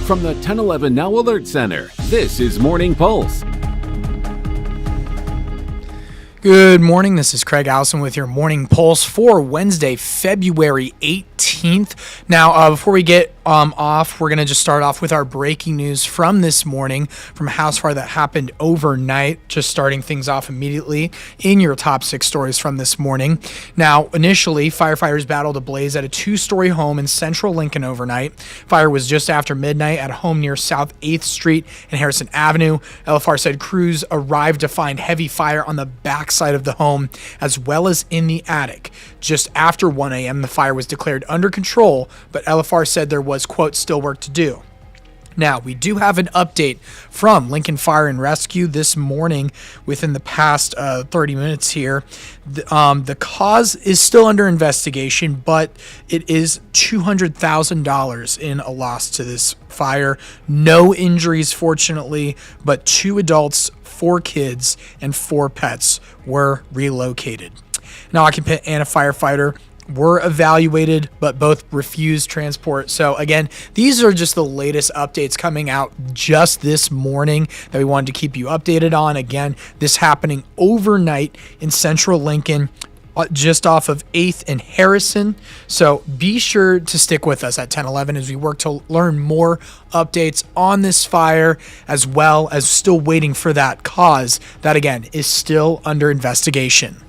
From the 1011 Now Alert Center, this is Morning Pulse. Good morning. This is Craig Allison with your Morning Pulse for Wednesday, February 18th. Now, before we get off, we're going to just start off with our breaking news from this morning from a house fire that happened overnight, just starting things off immediately in your top 6 stories from this morning. Now, initially, firefighters battled a blaze at a 2-story home in central Lincoln overnight. Fire was just after midnight at a home near South 8th Street and Harrison Avenue. LFR said crews arrived to find heavy fire on the backside of the home as well as in the attic. Just after 1 a.m., the fire was declared under control, but LFR said there was, quote, still work to do. Now, we do have an update from Lincoln Fire and Rescue this morning within the past 30 minutes here. The cause is still under investigation, but it is $200,000 in a loss to this fire. No injuries, fortunately, but 2 adults, 4 kids, and 4 pets were relocated. An occupant and a firefighter were evaluated, but both refused transport. So again, these are just the latest updates coming out just this morning that we wanted to keep you updated on. Again, this happening overnight in central Lincoln, just off of 8th and Harrison. So be sure to stick with us at 1011 as we work to learn more updates on this fire, as well as still waiting for that cause that, again, is still under investigation.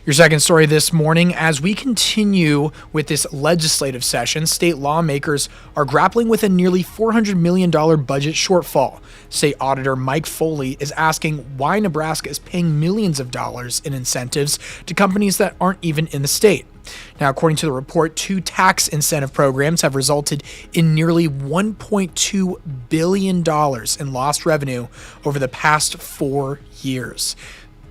Your second story this morning, as we continue with this legislative session, state lawmakers are grappling with a nearly $400 million budget shortfall. State Auditor Mike Foley is asking why Nebraska is paying millions of dollars in incentives to companies that aren't even in the state. Now, according to the report, 2 tax incentive programs have resulted in nearly $1.2 billion in lost revenue over the past 4 years.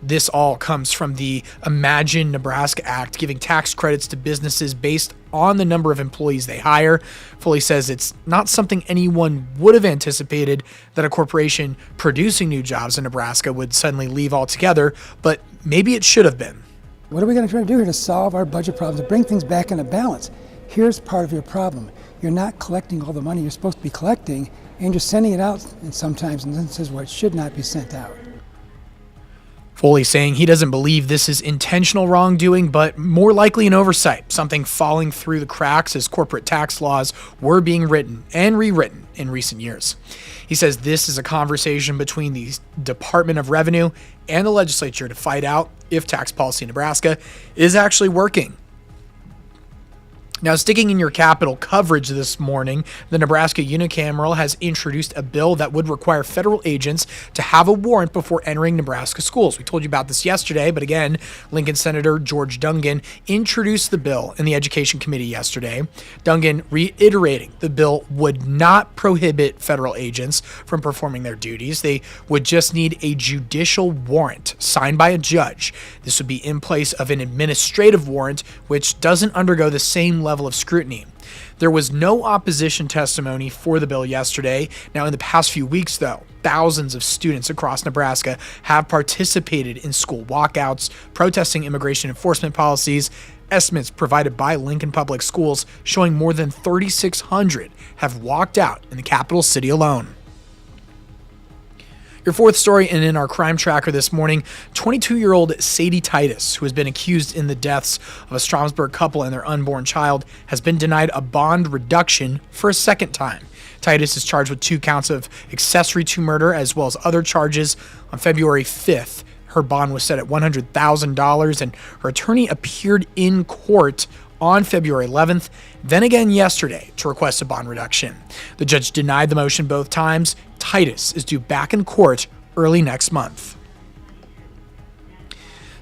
This all comes from the Imagine Nebraska Act, giving tax credits to businesses based on the number of employees they hire. Foley says it's not something anyone would have anticipated that a corporation producing new jobs in Nebraska would suddenly leave altogether, but maybe it should have been. What are we going to try to do here to solve our budget problems, to bring things back into balance? Here's part of your problem. You're not collecting all the money you're supposed to be collecting, and you're sending it out in sometimes in instances where it should not be sent out. Foley saying he doesn't believe this is intentional wrongdoing, but more likely an oversight, something falling through the cracks as corporate tax laws were being written and rewritten in recent years. He says this is a conversation between the Department of Revenue and the legislature to fight out if tax policy in Nebraska is actually working. Now, sticking in your capital coverage this morning, the Nebraska unicameral has introduced a bill that would require federal agents to have a warrant before entering Nebraska schools. We told you about this yesterday, but again, Lincoln Senator George Dungan introduced the bill in the Education Committee yesterday. Dungan reiterating the bill would not prohibit federal agents from performing their duties. They would just need a judicial warrant signed by a judge. This would be in place of an administrative warrant, which doesn't undergo the same level of scrutiny. There was no opposition testimony for the bill yesterday. Now, in the past few weeks, though, thousands of students across Nebraska have participated in school walkouts, protesting immigration enforcement policies. Estimates provided by Lincoln Public Schools showing more than 3,600 have walked out in the capital city alone. Your fourth story, and in our crime tracker this morning, 22-year-old Sadie Titus, who has been accused in the deaths of a Stromsburg couple and their unborn child, has been denied a bond reduction for a second time. Titus is charged with 2 counts of accessory to murder as well as other charges. On February 5th, her bond was set at $100,000, and her attorney appeared in court on February 11th, then again yesterday, to request a bond reduction. The judge denied the motion both times. Titus is due back in court early next month.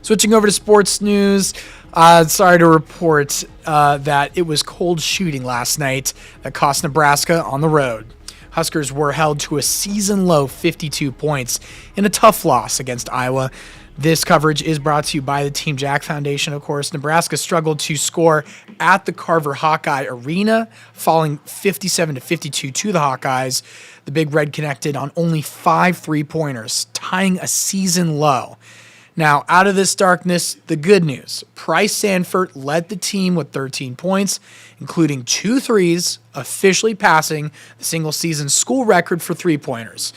Switching over to sports news, sorry to report that it was cold shooting last night that cost Nebraska on the road. Huskers were held to a season-low 52 points in a tough loss against Iowa. This coverage is brought to you by the Team Jack Foundation, of course. Nebraska struggled to score at the Carver Hawkeye Arena, falling 57-52 to the Hawkeyes. The Big Red connected on only 5 3-pointers, tying a season low. Now, out of this darkness, the good news. Price Sanford led the team with 13 points, including 2 threes, officially passing the single-season school record for three-pointers.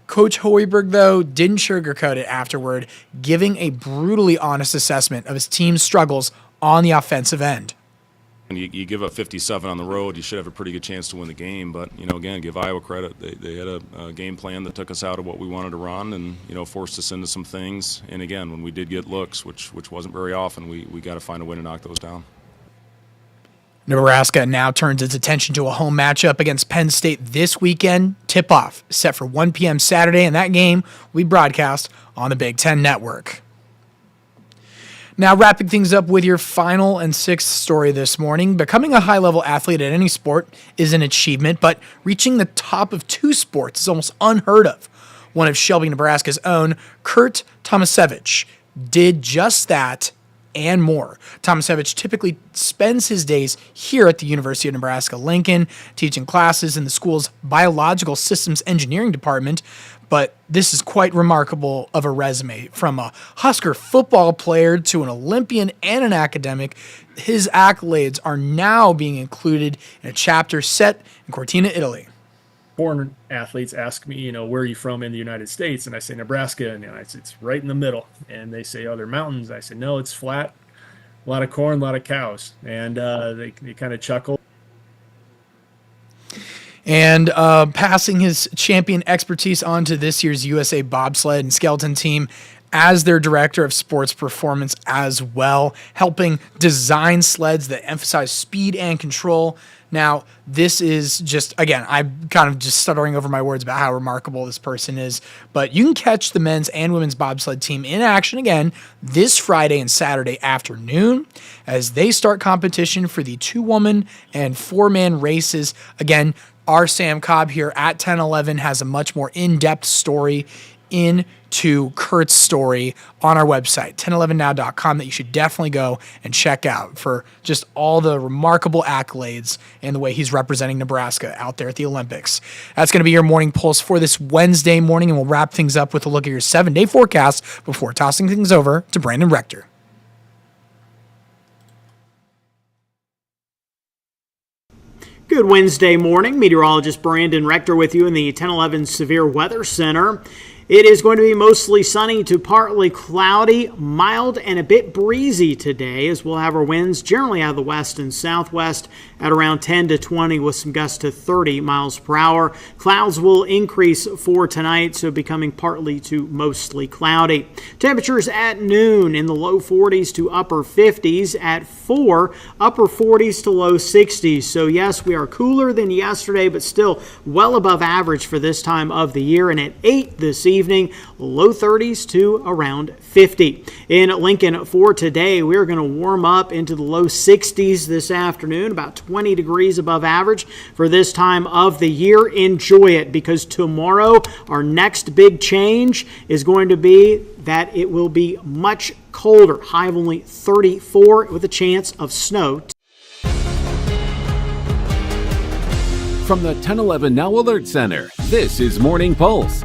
Coach Hoiberg, though, didn't sugarcoat it afterward, giving a brutally honest assessment of his team's struggles on the offensive end. And you give up 57 on the road, you should have a pretty good chance to win the game. But, again, give Iowa credit. They had a game plan that took us out of what we wanted to run and, forced us into some things. And, again, when we did get looks, which wasn't very often, we got to find a way to knock those down. Nebraska now turns its attention to a home matchup against Penn State this weekend. Tip-off set for 1 p.m. Saturday, and that game we broadcast on the Big Ten Network. Now, wrapping things up with your final and sixth story this morning. Becoming a high-level athlete at any sport is an achievement, but reaching the top of 2 sports is almost unheard of. One of Shelby, Nebraska's own, Kurt Tomasevich, did just that and more. Tomasevich typically spends his days here at the University of Nebraska-Lincoln, teaching classes in the school's Biological Systems Engineering Department, but this is quite remarkable of a resume. From a Husker football player to an Olympian and an academic, his accolades are now being included in a chapter set in Cortina, Italy. Foreign athletes ask me, where are you from in the United States? And I say Nebraska, and I say it's right in the middle. And they say, oh, they're mountains. I say, no, it's flat, a lot of corn, a lot of cows. And they kind of chuckle. And passing his champion expertise on to this year's USA bobsled and skeleton team as their director of sports performance as well, helping design sleds that emphasize speed and control. Now, this is just, again, I'm kind of just stuttering over my words about how remarkable this person is, but you can catch the men's and women's bobsled team in action again this Friday and Saturday afternoon as they start competition for the 2-woman and 4-man races. Again, our Sam Cobb here at 1011 has a much more in-depth story into Kurt's story on our website, 1011now.com, that you should definitely go and check out for just all the remarkable accolades and the way he's representing Nebraska out there at the Olympics. That's going to be your morning pulse for this Wednesday morning, and we'll wrap things up with a look at your 7-day forecast before tossing things over to Brandon Rector. Good Wednesday morning. Meteorologist Brandon Rector with you in the 1011 Severe Weather Center. It is going to be mostly sunny to partly cloudy, mild, and a bit breezy today as we'll have our winds generally out of the west and southwest at around 10 to 20 with some gusts to 30 miles per hour. Clouds will increase for tonight, so becoming partly to mostly cloudy. Temperatures at noon in the low 40s to upper 50s. At 4, upper 40s to low 60s. So yes, we are cooler than yesterday, but still well above average for this time of the year. And at 8 this evening, low 30s to around 50. In Lincoln for today, we're going to warm up into the low 60s this afternoon, about 20 degrees above average for this time of the year. Enjoy it, because tomorrow our next big change is going to be that it will be much colder, high of only 34 with a chance of snow. From the 1011 Now Alert Center, this is Morning Pulse.